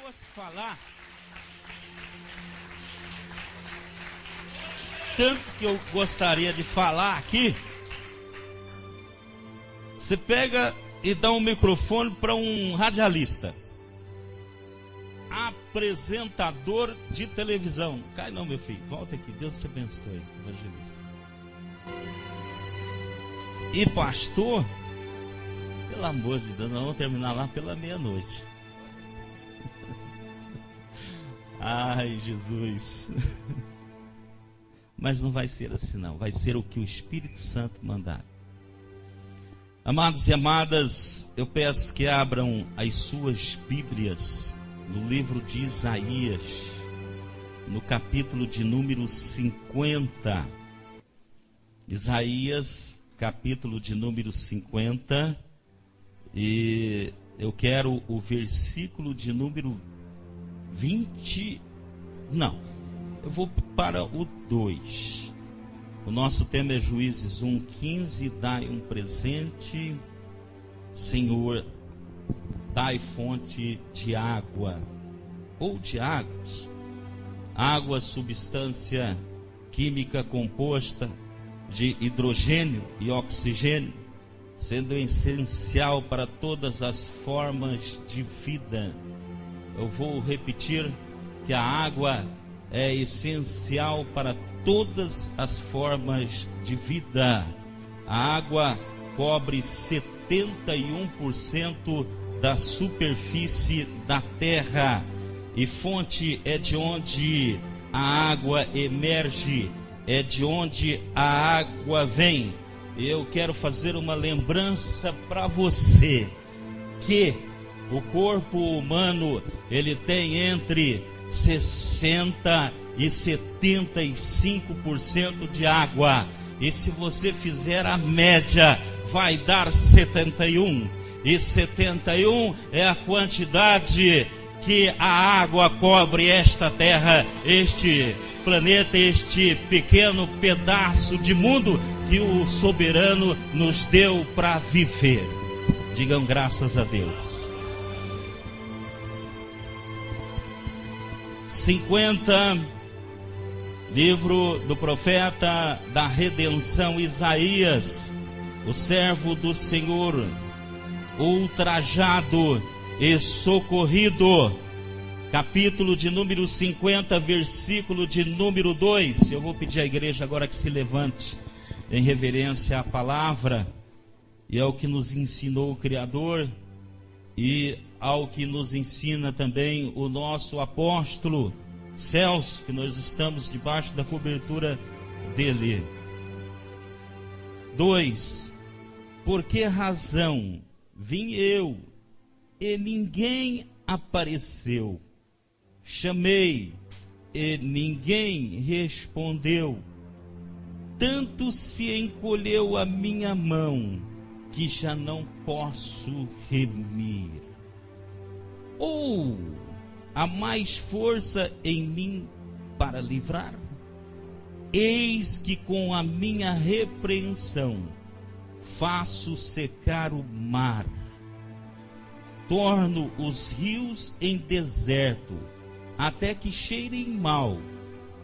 fosse falar, tanto que eu gostaria de falar aqui, você pega e dá um microfone para um radialista, apresentador de televisão. Cai não, meu filho, volta aqui, Deus te abençoe, evangelista. E pastor, pelo amor de Deus, nós vamos terminar lá pela meia-noite. Ai, Jesus. Mas não vai ser assim não, vai ser o que o Espírito Santo mandar. Amados e amadas, eu peço que abram as suas Bíblias no livro de Isaías, no capítulo de número 50. Isaías, capítulo de número 50, e eu quero o versículo de número 20, não, eu vou para o 2. O nosso tema é Juízes 1:15. Dai um presente, Senhor, dai fonte de água, ou de águas. Água, substância química composta de hidrogênio e oxigênio, sendo essencial para todas as formas de vida. Eu vou repetir que a água é essencial para todas as formas de vida. A água cobre 71% da superfície da terra, e fonte é de onde a água emerge, é de onde a água vem. Eu quero fazer uma lembrança para você que o corpo humano, ele tem entre 60 e 75% de água, e se você fizer a média, vai dar 71, e 71 é a quantidade que a água cobre esta terra, este planeta, este pequeno pedaço de mundo que o soberano nos deu para viver. Digam graças a Deus. 50, livro do profeta da redenção Isaías, o servo do Senhor, ultrajado e socorrido, capítulo de número 50, versículo de número 2. Eu vou pedir à igreja agora que se levante em reverência à palavra, e ao que nos ensinou o Criador, e ao que nos ensina também o nosso apóstolo Celso, que nós estamos debaixo da cobertura dele. 2. Por que razão vim eu e ninguém apareceu? Chamei e ninguém respondeu. Tanto se encolheu a minha mão que já não posso remir. Ou há mais força em mim para livrar? Eis que com a minha repreensão faço secar o mar, torno os rios em deserto, até que cheirem mal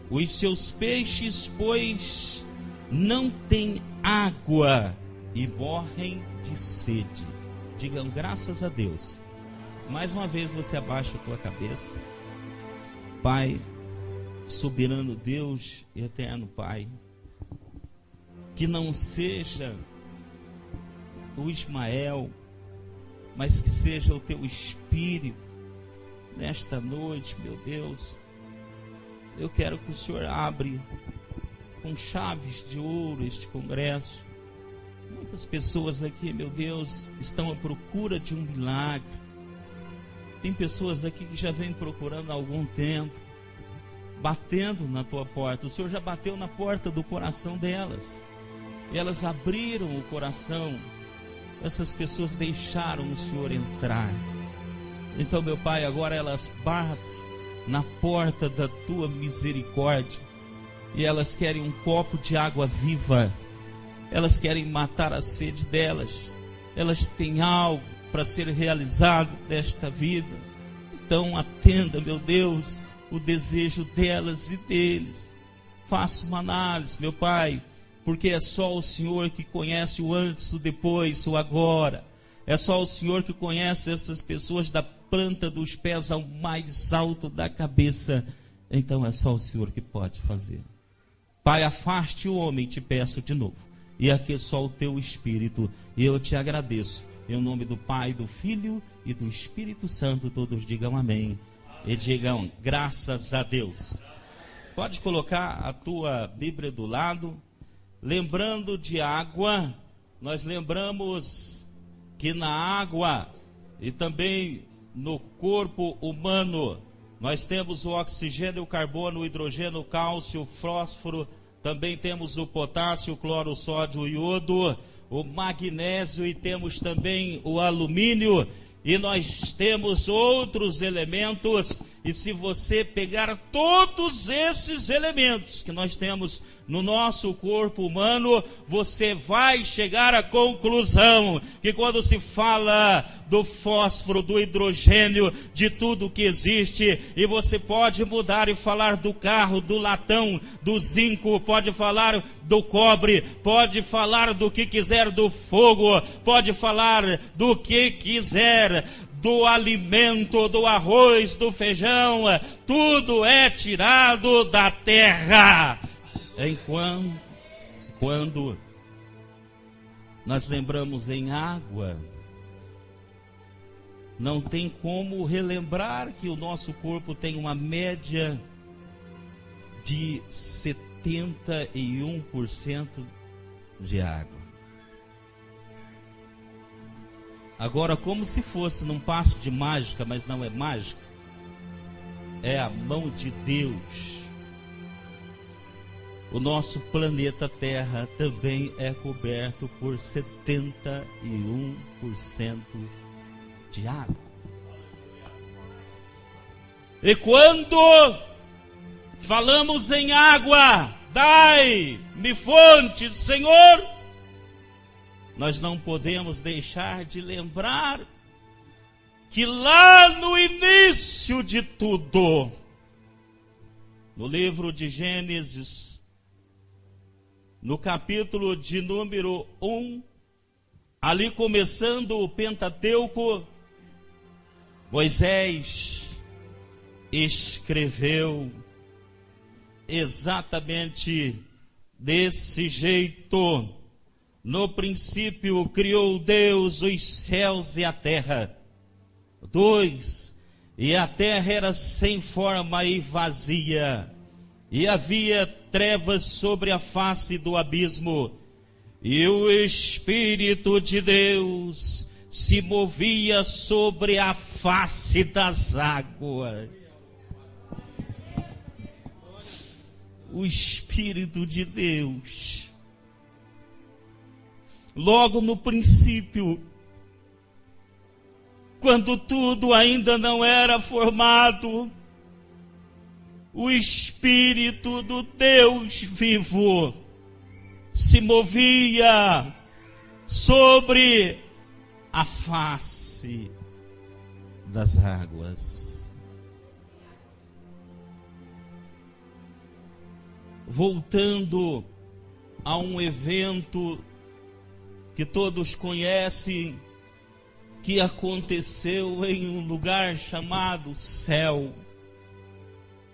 os seus peixes, pois não têm água e morrem de sede. Digam graças a Deus. Mais uma vez você abaixa a tua cabeça. Pai, soberano Deus e eterno Pai, que não seja o Ismael, mas que seja o teu Espírito nesta noite, meu Deus. Eu quero que o Senhor abra com chaves de ouro este congresso. Muitas pessoas aqui, meu Deus, estão à procura de um milagre. Tem pessoas aqui que já vêm procurando há algum tempo, batendo na tua porta. O Senhor já bateu na porta do coração delas. Elas abriram o coração. Essas pessoas deixaram o Senhor entrar. Então, meu Pai, agora elas batem na porta da tua misericórdia. E elas querem um copo de água viva. Elas querem matar a sede delas. Elas têm algo para ser realizado desta vida. Então atenda, meu Deus, o desejo delas e deles. Faça uma análise, meu Pai, porque é só o Senhor que conhece o antes, o depois, o agora. É só o Senhor que conhece essas pessoas da planta dos pés ao mais alto da cabeça. Então é só o Senhor que pode fazer. Pai, afaste o homem, te peço de novo. E aqui é só o teu Espírito. E eu te agradeço. Em nome do Pai, do Filho e do Espírito Santo, todos digam amém. E digam graças a Deus. Pode colocar a tua Bíblia do lado. Lembrando de água, nós lembramos que na água e também no corpo humano, nós temos o oxigênio, o carbono, o hidrogênio, o cálcio, o fósforo, também temos o potássio, o cloro, o sódio, o iodo, o magnésio e temos também o alumínio. E nós temos outros elementos, e se você pegar todos esses elementos que nós temos no nosso corpo humano, você vai chegar à conclusão que quando se fala do fósforo, do hidrogênio, de tudo que existe, e você pode mudar e falar do carro, do latão, do zinco, pode falar do cobre, pode falar do que quiser, do fogo, pode falar do que quiser, do alimento, do arroz, do feijão, tudo é tirado da terra. Quando nós lembramos em água, não tem como relembrar que o nosso corpo tem uma média de 71% de água. Agora, como se fosse num passe de mágica, mas não é mágica, é a mão de Deus. O nosso planeta Terra também é coberto por 71% de água. E quando falamos em água, dai-me fonte, Senhor, nós não podemos deixar de lembrar que lá no início de tudo, no livro de Gênesis, no capítulo de número 1, ali começando o Pentateuco, Moisés escreveu exatamente desse jeito: no princípio criou Deus os céus e a terra. 2, e a terra era sem forma e vazia, e havia trevas sobre a face do abismo, e o Espírito de Deus se movia sobre a face das águas. O Espírito de Deus, logo no princípio, quando tudo ainda não era formado, o Espírito do Deus vivo se movia sobre a face das águas. Voltando a um evento que todos conhecem, que aconteceu em um lugar chamado céu,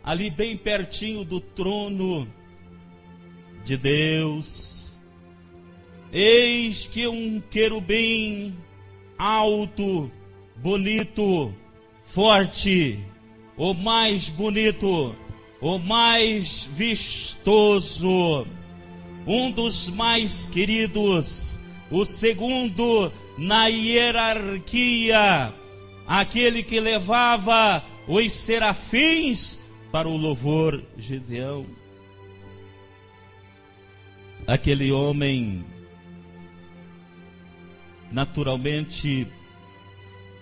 ali bem pertinho do trono de Deus. Eis que um querubim alto, bonito, forte, o mais bonito, o mais vistoso, um dos mais queridos, o segundo na hierarquia, aquele que levava os serafins para o louvor Gideão. Aquele homem, naturalmente,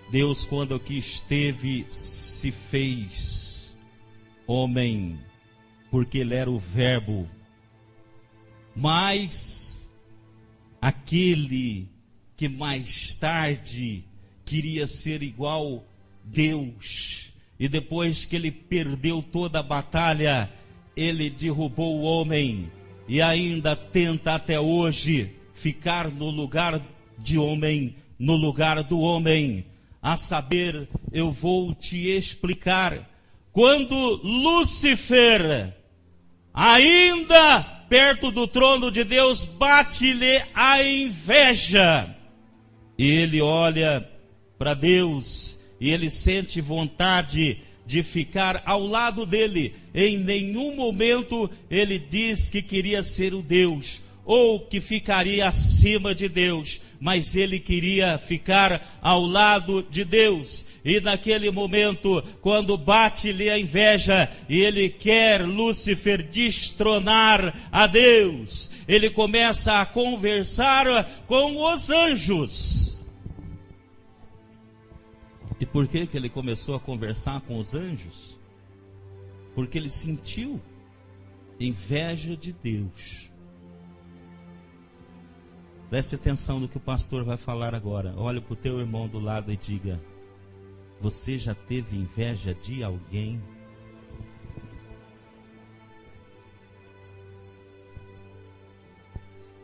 Deus, quando aqui esteve, se fez homem, porque ele era o Verbo. Mas aquele que mais tarde queria ser igual Deus, E depois que ele perdeu toda a batalha, ele derrubou o homem e ainda tenta até hoje ficar no lugar de homem, no lugar do homem. A saber, eu vou te explicar. Quando Lúcifer, ainda perto do trono de Deus, bate-lhe a inveja, e ele olha para Deus e ele sente vontade de ficar ao lado dele. Em nenhum momento ele diz que queria ser o Deus, ou que ficaria acima de Deus, mas ele queria ficar ao lado de Deus. E naquele momento, quando bate-lhe a inveja e ele quer, Lúcifer, destronar a Deus, ele começa a conversar com os anjos. E por que ele começou a conversar com os anjos? Porque ele sentiu inveja de Deus. Preste atenção no que o pastor vai falar agora. Olha para o teu irmão do lado e diga: você já teve inveja de alguém?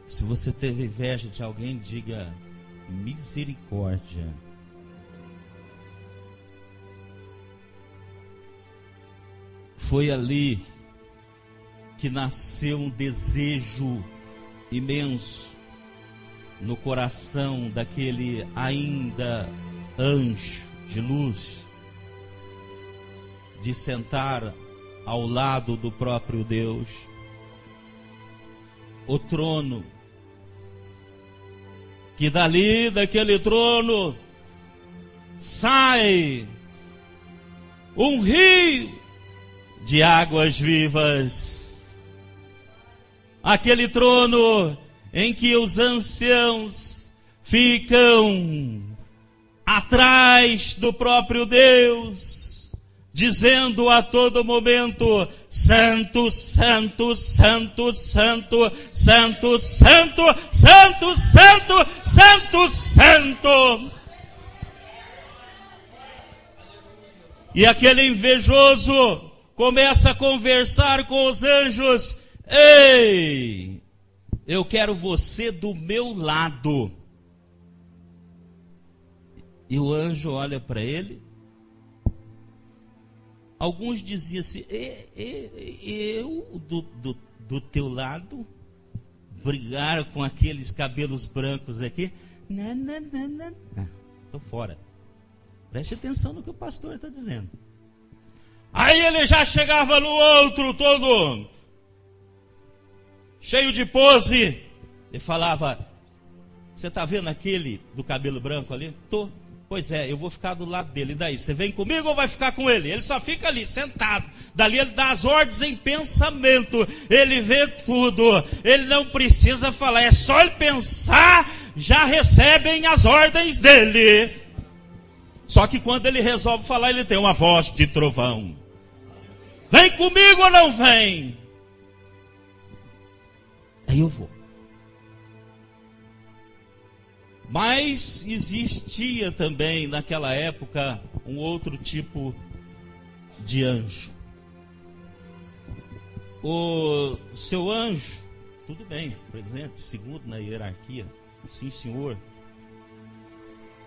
Se você teve inveja de alguém, diga: misericórdia. Foi ali que nasceu um desejo imenso no coração daquele ainda anjo de luz, de sentar ao lado do próprio Deus. O trono, que dali daquele trono sai um rio de águas vivas. Aquele trono em que os anciãos ficam atrás do próprio Deus, dizendo a todo momento: Santo, Santo, Santo, Santo, Santo, Santo, Santo, Santo, Santo, Santo. E aquele invejoso começa a conversar com os anjos: ei, eu quero você do meu lado. E o anjo olha para ele. Alguns diziam assim: eu do teu lado, brigar com aqueles cabelos brancos aqui? Não, estou fora. Preste atenção no que o pastor está dizendo. Aí ele já chegava no outro, todo cheio de pose, e falava: você está vendo aquele do cabelo branco ali? Tô. Pois é, eu vou ficar do lado dele. E daí, você vem comigo ou vai ficar com ele? Ele só fica ali, sentado. Dali ele dá as ordens em pensamento. Ele vê tudo. Ele não precisa falar, é só ele pensar, já recebem as ordens dele. Só que quando ele resolve falar, ele tem uma voz de trovão. Vem comigo ou não vem? Aí eu vou. Mas existia também naquela época um outro tipo de anjo. O seu anjo, tudo bem, presente, segundo na hierarquia, sim senhor.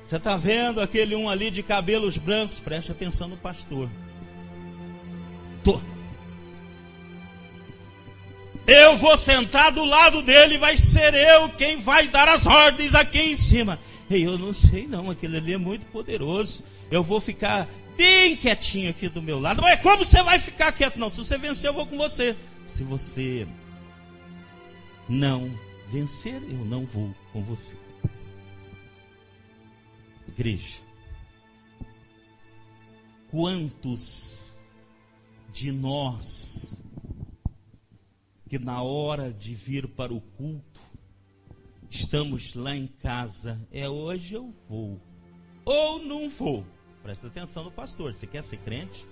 Você está vendo aquele um ali de cabelos brancos? Preste atenção no pastor. Eu vou sentar do lado dele, vai ser eu quem vai dar as ordens aqui em cima. Ei, eu não sei não, aquele ali é muito poderoso. Eu vou ficar bem quietinho aqui do meu lado. Mas como você vai ficar quieto? Não, se você vencer eu vou com você. Se você não vencer, eu não vou com você. Igreja, quantos de nós que na hora de vir para o culto, estamos lá em casa, hoje eu vou, ou não vou. Presta atenção no pastor, você quer ser crente?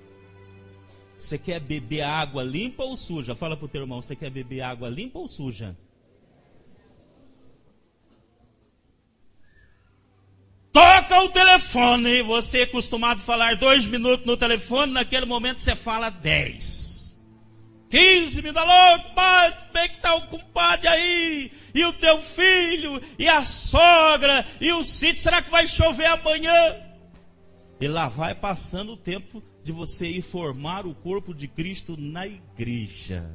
Você quer beber água limpa ou suja? Fala para o teu irmão, você quer beber água limpa ou suja? Toca toca o telefone, você é acostumado a falar 2 minutos no telefone, naquele momento você fala 10. 15 minutos, alô, compadre, como é que está o compadre aí? E o teu filho? E a sogra? E o sítio? Será que vai chover amanhã? E lá vai passando o tempo de você ir formar o corpo de Cristo na igreja.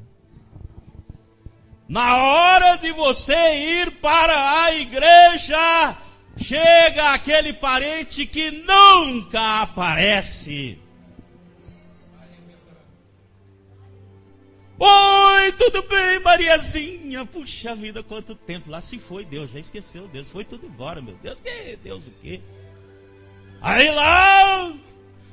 Na hora de você ir para a igreja, chega aquele parente que nunca aparece. Oi, tudo bem, Mariazinha? Puxa vida, quanto tempo. Lá se foi Deus, já esqueceu Deus. Foi tudo embora, meu Deus. Que Deus o quê? Aí lá,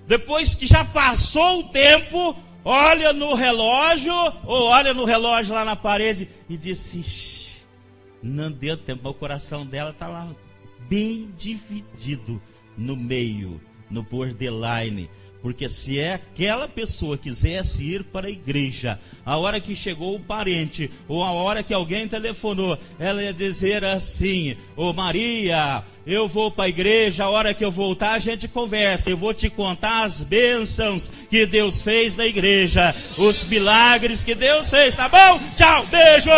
depois que já passou o tempo, olha no relógio, ou olha no relógio lá na parede e diz: não deu tempo, mas o coração dela está lá bem dividido no meio, no borderline. Porque se é aquela pessoa quisesse ir para a igreja, a hora que chegou o parente, ou a hora que alguém telefonou, ela ia dizer assim: ô Maria, eu vou para a igreja, a hora que eu voltar a gente conversa, eu vou te contar as bênçãos que Deus fez na igreja, os milagres que Deus fez, tá bom? Tchau, beijo!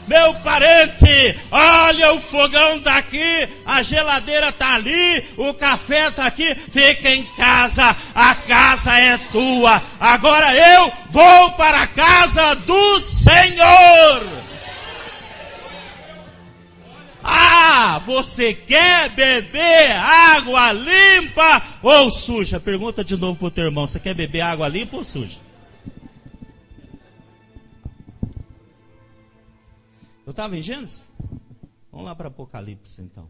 Meu parente, olha, o fogão está aqui, a geladeira está ali, o café está aqui, fica em casa, a casa é tua, agora eu vou para a casa do Senhor. Ah, você quer beber água limpa ou suja? Pergunta de novo para o teu irmão, você quer beber água limpa ou suja? Eu estava em Gênesis? Vamos lá para Apocalipse então.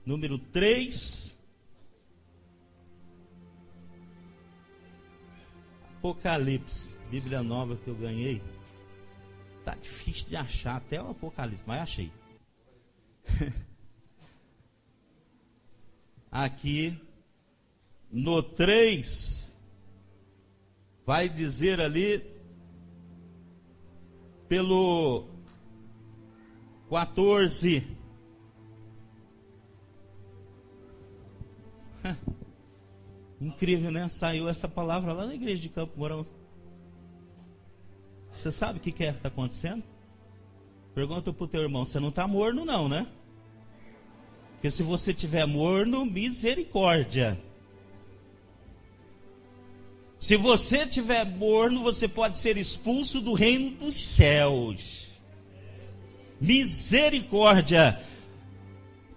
Número 3. Apocalipse. Bíblia nova que eu ganhei. Tá difícil de achar até o Apocalipse, mas achei. Aqui no 3 vai dizer ali pelo 14. Incrível, né? Saiu essa palavra lá na igreja de Campo Mourão. Você sabe o que é que está acontecendo? Pergunta para o teu irmão, você não está morno não, né? Porque se você tiver morno, misericórdia. Se você tiver morno, você pode ser expulso do reino dos céus. Misericórdia.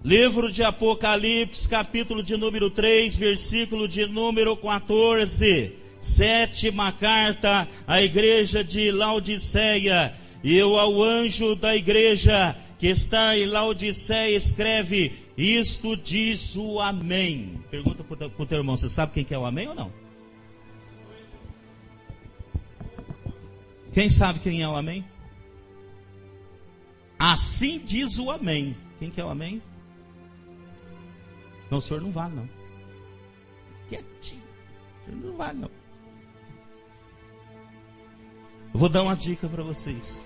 Livro de Apocalipse, capítulo de número 3, versículo de número 14. 7ª carta à igreja de Laodiceia. E eu ao anjo da igreja que está em Laodiceia escreve: isto diz o amém. Pergunta para o teu irmão, você sabe quem que é o amém ou não? Quem sabe quem é o amém? Assim diz o amém. Quem que é o amém? Não, o senhor não vale não. Quietinho. O senhor não vale não. Eu vou dar uma dica para vocês.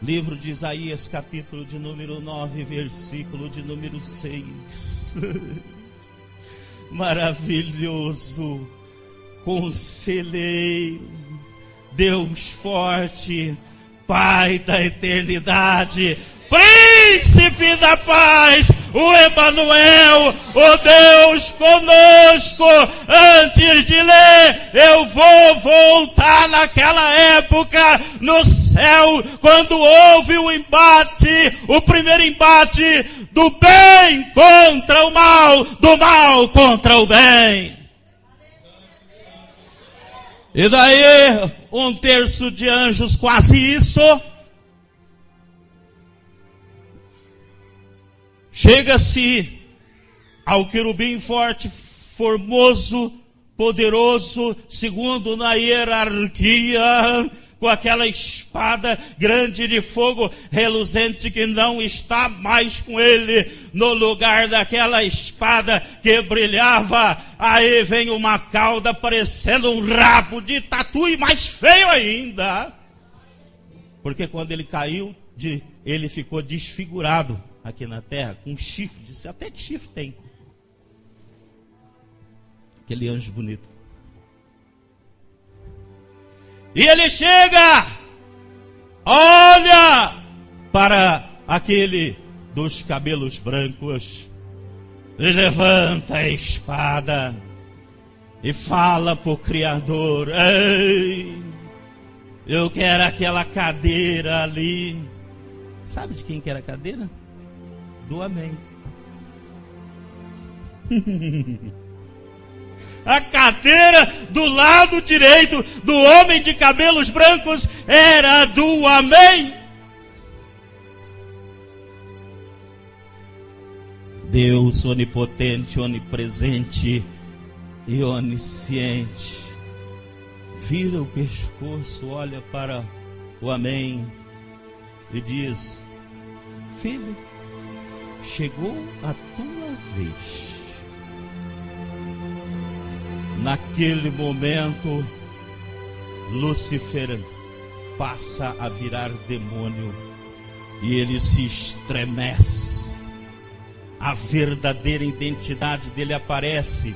Livro de Isaías, capítulo de número 9, versículo de número 6. Maravilhoso, conselheiro, Deus forte, Pai da eternidade, Príncipe da paz, o Emanuel, o Deus conosco. Antes de ler, eu vou voltar naquela época no céu, quando houve o embate, o primeiro embate do bem contra o mal, do mal contra o bem. E daí, 1/3 de anjos, quase isso, chega-se ao querubim forte, formoso, poderoso, segundo na hierarquia, com aquela espada grande de fogo reluzente que não está mais com ele, no lugar daquela espada que brilhava, aí vem uma cauda parecendo um rabo de tatu e mais feio ainda, porque quando ele caiu, ele ficou desfigurado. aqui na terra, com chifre, disse, até que chifre tem. Aquele anjo bonito. E ele chega, olha para aquele dos cabelos brancos, e levanta a espada, e fala para o Criador: ei, eu quero aquela cadeira ali. Sabe de quem que era a cadeira? Do Amém. A cadeira do lado direito do homem de cabelos brancos era do Amém. Deus onipotente, onipresente e onisciente vira o pescoço, olha para o Amém e diz: filho, chegou a tua vez. Naquele momento, Lúcifer passa a virar demônio e ele se estremece. A verdadeira identidade dele aparece,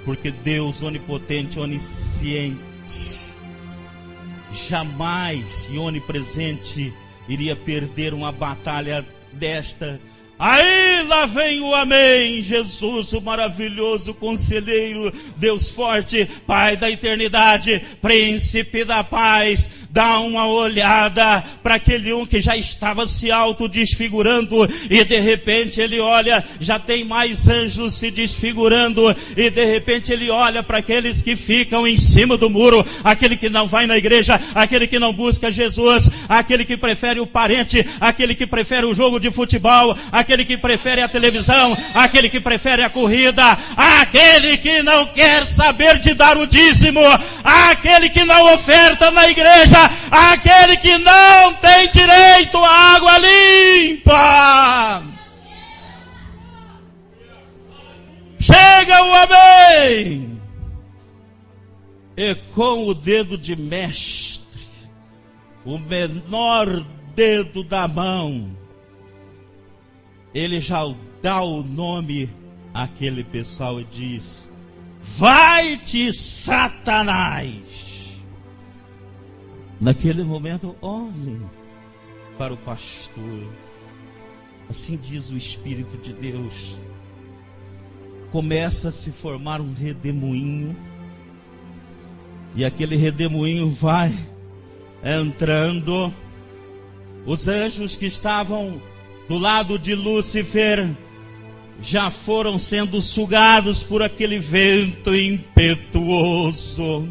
porque Deus onipotente, onisciente, jamais e onipresente iria perder uma batalha desta. Aí lá vem o Amém, Jesus, o maravilhoso conselheiro, Deus forte, Pai da eternidade, príncipe da paz. Dá uma olhada para aquele um que já estava se autodesfigurando, e de repente ele olha, já tem mais anjos se desfigurando, e de repente ele olha para aqueles que ficam em cima do muro, aquele que não vai na igreja, aquele que não busca Jesus, aquele que prefere o parente, aquele que prefere o jogo de futebol, aquele que prefere a televisão, aquele que prefere a corrida, aquele que não quer saber de dar o dízimo, aquele que não oferta na igreja, aquele que não tem direito à água limpa. Chega o Amém, e com o dedo de mestre, o menor dedo da mão, ele já dá o nome àquele pessoal e diz: vai-te, Satanás. Naquele momento, olhem para o pastor. Assim diz o Espírito de Deus. Começa a se formar um redemoinho, e aquele redemoinho vai entrando. Os anjos que estavam do lado de Lúcifer já foram sendo sugados por aquele vento impetuoso.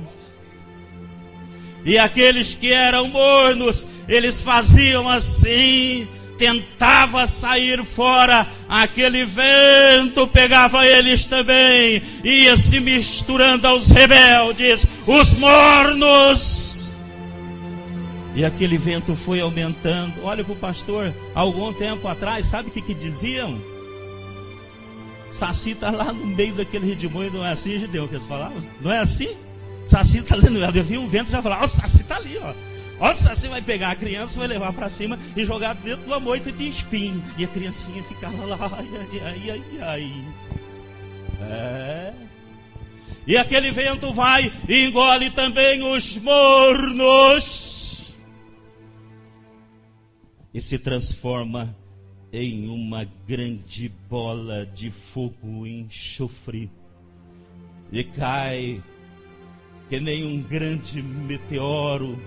E aqueles que eram mornos, eles faziam assim, tentava sair fora, aquele vento pegava eles também, ia se misturando aos rebeldes, os mornos. E aquele vento foi aumentando. Olha para o pastor, algum tempo atrás, sabe o que diziam? Saci está lá no meio daquele redemoinho, não é assim, Gideão, que eles falavam? Não é assim? Saci está ali no meio. Eu vi um vento e já falava: ó, o Saci está ali, ó. Ó, o Saci vai pegar a criança, vai levar para cima e jogar dentro de uma moita de espinho. E a criancinha ficava lá, ai. É. E aquele vento vai e engole também os mornos. E se transforma em uma grande bola de fogo e enxofre. E cai que nem um grande meteoro.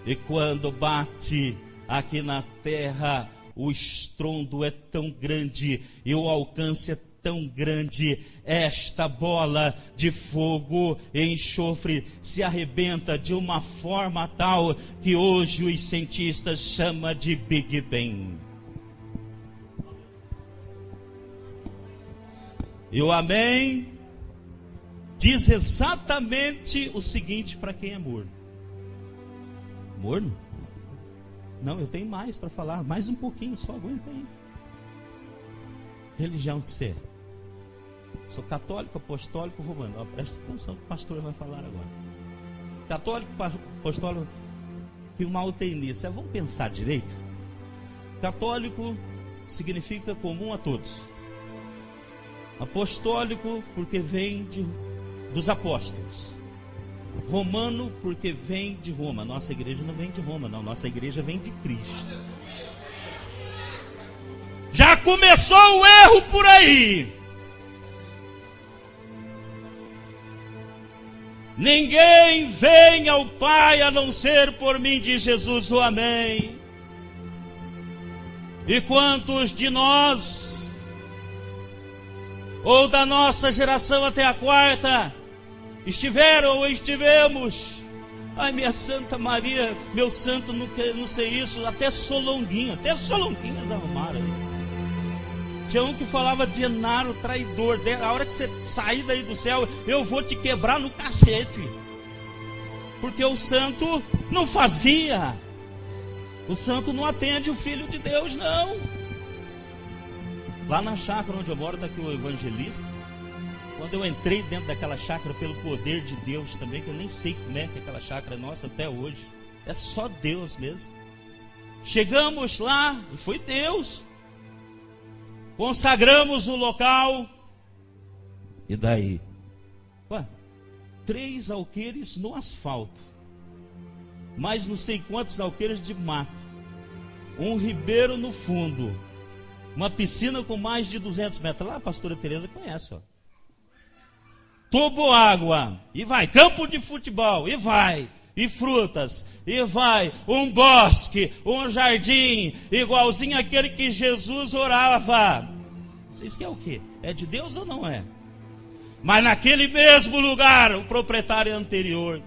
E quando bate aqui na terra, o estrondo é tão grande e o alcance é tão grande, esta bola de fogo e enxofre se arrebenta de uma forma tal que hoje os cientistas chamam de Big Bang. E o Amém diz exatamente o seguinte para quem é morno. Morno? Não, eu tenho mais para falar, mais um pouquinho, só aguenta aí. Religião que você é? Sou católico, apostólico, romano. Ó, presta atenção que o pastor vai falar agora. Católico, apostólico, que mal tem nisso? Vamos pensar direito. Católico significa comum a todos. Apostólico, porque vem dos apóstolos. Romano, porque vem de Roma. Nossa igreja não vem de Roma, não. Nossa igreja vem de Cristo. Já começou o erro por aí. Ninguém vem ao Pai a não ser por mim, diz Jesus, o amém. E quantos de nós, ou da nossa geração até a quarta, estiveram ou estivemos, ai minha Santa Maria, meu santo, não sei isso, até solonguinhas arrumaram. Tinha um que falava de Genaro, traidor. A hora que você sair daí do céu, eu vou te quebrar no cacete. Porque o santo não fazia. O santo não atende o Filho de Deus, não. Lá na chácara onde eu moro, está aqui o evangelista. Quando eu entrei dentro daquela chácara, pelo poder de Deus também, que eu nem sei como é que aquela chácara é nossa até hoje. É só Deus mesmo. Chegamos lá, e foi Deus. Consagramos o local. E daí? 3 alqueires no asfalto. Mais não sei quantos alqueires de mato. Um ribeiro no fundo. Uma piscina com mais de 200 metros. Lá a pastora Tereza conhece, ó. Toboágua. E vai. Campo de futebol. E vai. E frutas, e vai, um bosque, um jardim, igualzinho aquele que Jesus orava. Vocês querem o quê? É de Deus ou não é? Mas naquele mesmo lugar, o proprietário anterior,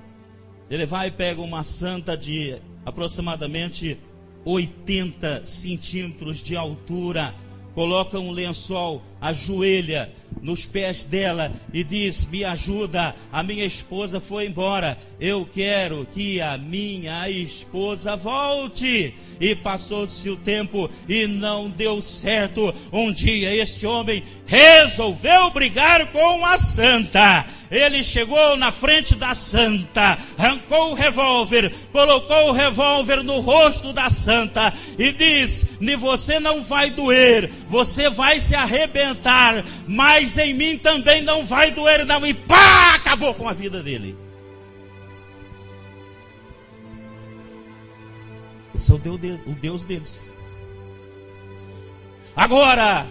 ele vai e pega uma santa de aproximadamente 80 centímetros de altura, coloca um lençol, ajoelha nos pés dela e diz: me ajuda, a minha esposa foi embora, eu quero que a minha esposa volte. E passou-se o tempo e não deu certo. Um dia este homem resolveu brigar com a santa. Ele chegou na frente da santa, arrancou o revólver, colocou o revólver no rosto da santa e diz: em você não vai doer, você vai se arrebentar, mas em mim também não vai doer não. E pá, acabou com a vida dele. Esse é o Deus deles. Agora,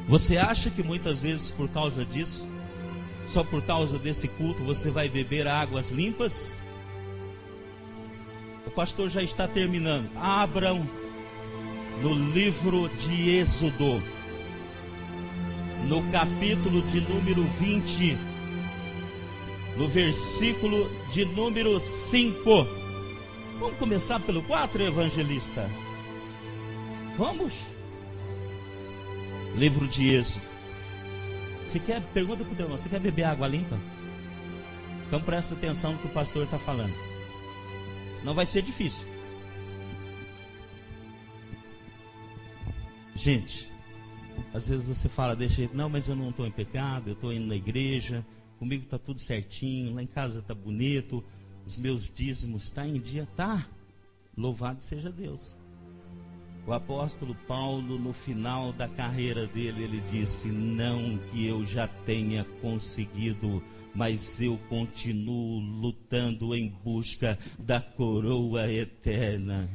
você acha que muitas vezes por causa disso, só por causa desse culto, você vai beber águas limpas? O pastor já está terminando. Abram no livro de Êxodo, no capítulo de número 20, no versículo de número 5. Vamos começar pelo 4, evangelista? Vamos? Livro de Êxodo. Você quer, pergunta para o teu irmão, você quer beber água limpa? Então presta atenção no que o pastor está falando. Senão vai ser difícil. Gente, às vezes você fala desse jeito: não, mas eu não estou em pecado, eu estou indo na igreja, comigo está tudo certinho, lá em casa está bonito, os meus dízimos estão em dia. Tá, louvado seja Deus. O apóstolo Paulo, no final da carreira dele, ele disse: não que eu já tenha conseguido, mas eu continuo lutando em busca da coroa eterna.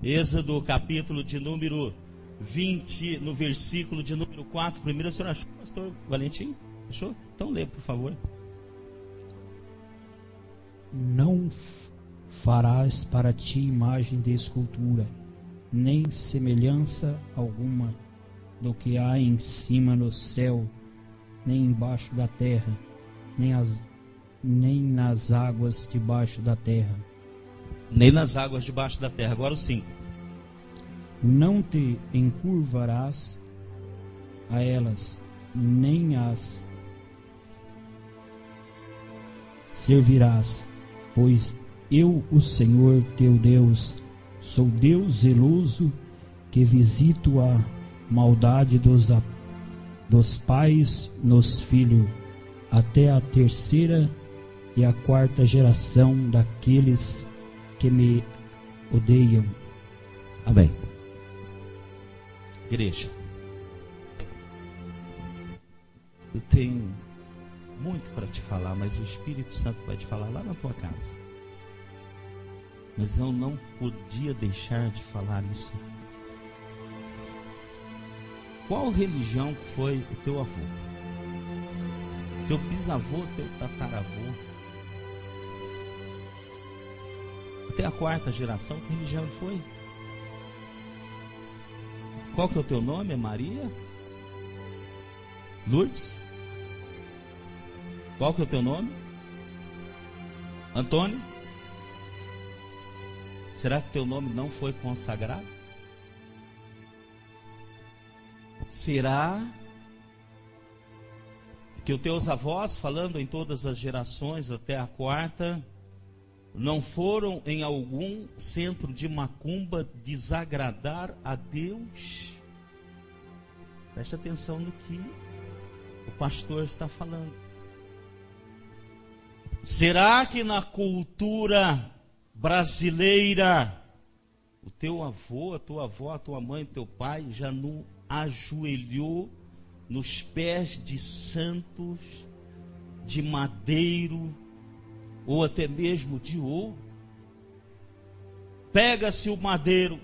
Êxodo, capítulo de número 20, no versículo de número 4. Primeiro, o senhor achou, pastor Valentim? Achou? Então lê, por favor. Não farás para ti imagem de escultura, nem semelhança alguma do que há em cima no céu, nem embaixo da terra, nem nas águas debaixo da terra. Nem nas águas debaixo da terra. Agora o 5. Não te encurvarás a elas, nem as servirás, pois eu, o Senhor teu Deus, sou Deus zeloso, que visito a maldade dos pais nos filhos, até a 3ª e a 4ª geração daqueles que me odeiam. Amém. Igreja, eu tenho muito para te falar, mas o Espírito Santo vai te falar lá na tua casa. Mas eu não podia deixar de falar isso. Qual religião foi o teu avô? Teu bisavô, teu tataravô? Até a quarta geração, que religião ele foi? Qual que é o teu nome? É Maria? Lourdes? Qual que é o teu nome? Antônio? Será que teu nome não foi consagrado? Será que os teus avós, falando em todas as gerações até a quarta, não foram em algum centro de macumba desagradar a Deus? Preste atenção no que o pastor está falando. Será que na cultura brasileira o teu avô, a tua avó, a tua mãe, o teu pai já não ajoelhou nos pés de santos, de madeiro ou até mesmo de ouro? Pega-se o madeiro,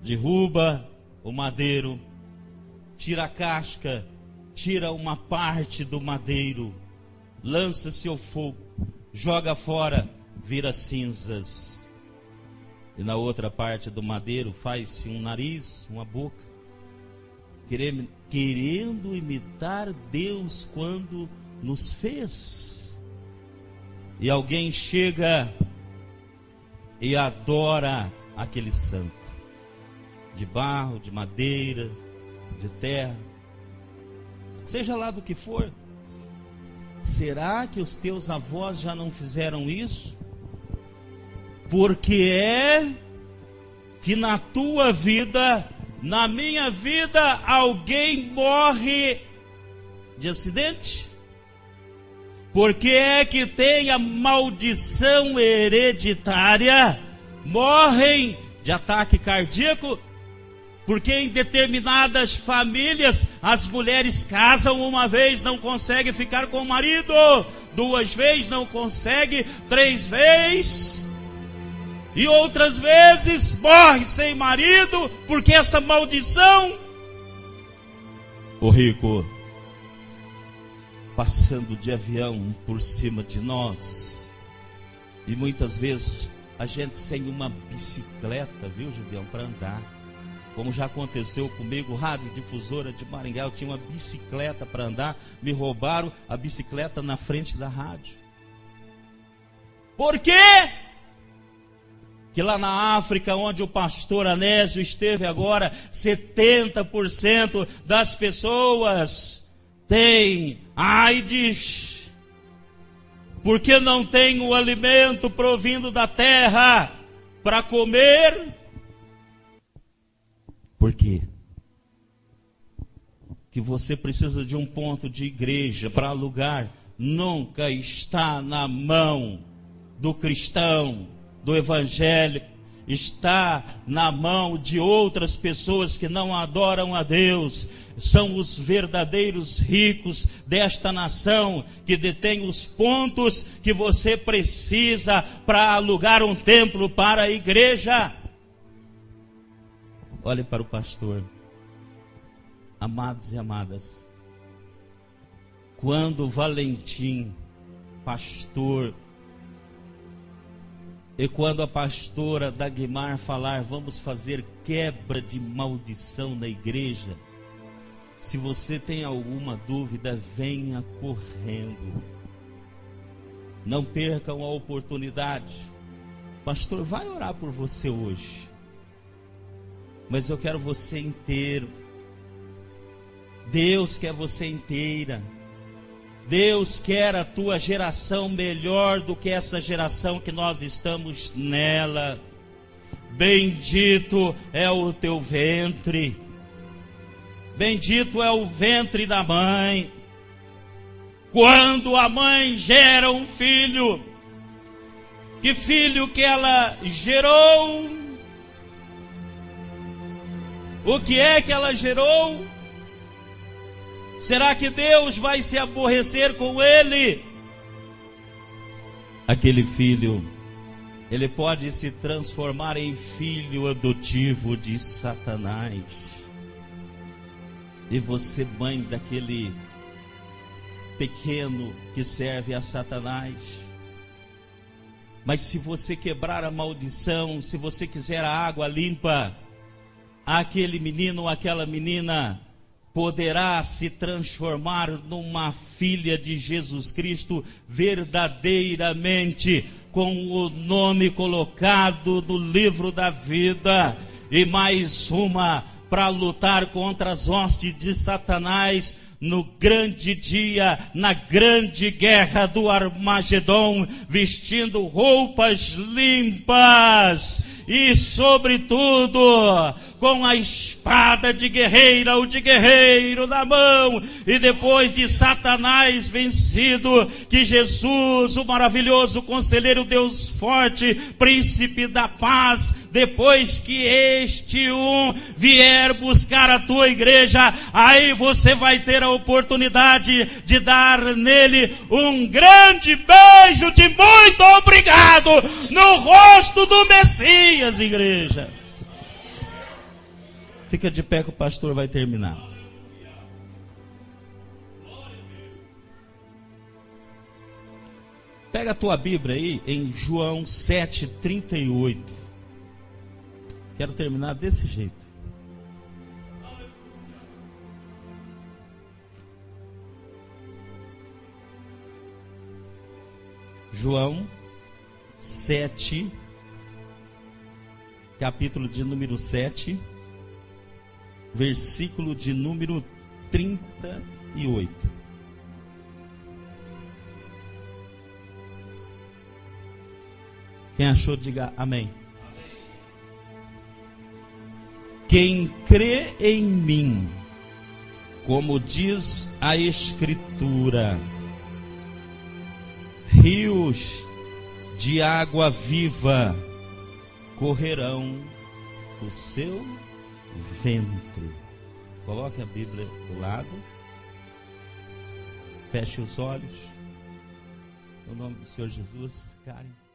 derruba o madeiro, tira a casca, tira uma parte do madeiro, lança-se ao fogo, joga fora, vira cinzas. E na outra parte do madeiro faz-se um nariz, uma boca, querendo imitar Deus quando nos fez. E alguém chega e adora aquele santo, de barro, de madeira, de terra, seja lá do que for. Será que os teus avós já não fizeram isso? Porque é que na tua vida, na minha vida, alguém morre de acidente? Porque é que tem a maldição hereditária, morrem de ataque cardíaco? Porque em determinadas famílias as mulheres casam uma vez, não conseguem ficar com o marido, 2 vezes não consegue, 3 vezes, e outras vezes morre sem marido, porque essa maldição. O rico passando de avião por cima de nós, e muitas vezes a gente sem uma bicicleta, viu, Gideão, para andar. Como já aconteceu comigo, rádio difusora de Maringá, eu tinha uma bicicleta para andar, me roubaram a bicicleta na frente da rádio. Por quê? Que lá na África, onde o pastor Anésio esteve agora, 70% das pessoas têm AIDS, porque não tem o alimento provindo da terra para comer. Por quê? Que você precisa de um ponto de igreja para alugar, nunca está na mão do cristão, do evangélico, está na mão de outras pessoas que não adoram a Deus. São os verdadeiros ricos desta nação que detêm os pontos que você precisa para alugar um templo para a igreja. Olhe para o pastor, amados e amadas, quando Valentim, pastor, e quando a pastora Dagmar falar, vamos fazer quebra de maldição na igreja, se você tem alguma dúvida, venha correndo, não percam a oportunidade. Pastor vai orar por você hoje, mas eu quero você inteiro. Deus quer você inteira. Deus quer a tua geração melhor do que essa geração que nós estamos nela. Bendito é o teu ventre. Bendito é o ventre da mãe. Quando a mãe gera um filho, Que filho que ela gerou? O que é que ela gerou? Será que Deus vai se aborrecer com ele? Aquele filho, ele pode se transformar em filho adotivo de Satanás. E você, mãe daquele pequeno que serve a Satanás. Mas se você quebrar a maldição, se você quiser a água limpa, aquele menino ou aquela menina poderá se transformar numa filha de Jesus Cristo verdadeiramente, com o nome colocado no livro da vida. E mais uma para lutar contra as hostes de Satanás no grande dia, na grande guerra do Armagedon, vestindo roupas limpas e, sobretudo, com a espada de guerreira ou de guerreiro na mão. E depois de Satanás vencido, que Jesus, o maravilhoso conselheiro, Deus forte, príncipe da paz, depois que este vier buscar a tua igreja, aí você vai ter a oportunidade de dar nele um grande beijo de muito obrigado no rosto do Messias, igreja. Fica de pé que o pastor vai terminar. Pega a tua Bíblia aí em João 7:38. Quero terminar desse jeito. João 7, capítulo de número 7, versículo de número 38. Quem achou, diga amém. Quem crê em mim, como diz a Escritura, rios de água viva correrão do seu ventre. Coloque a Bíblia do lado, feche os olhos, no nome do Senhor Jesus. Karen.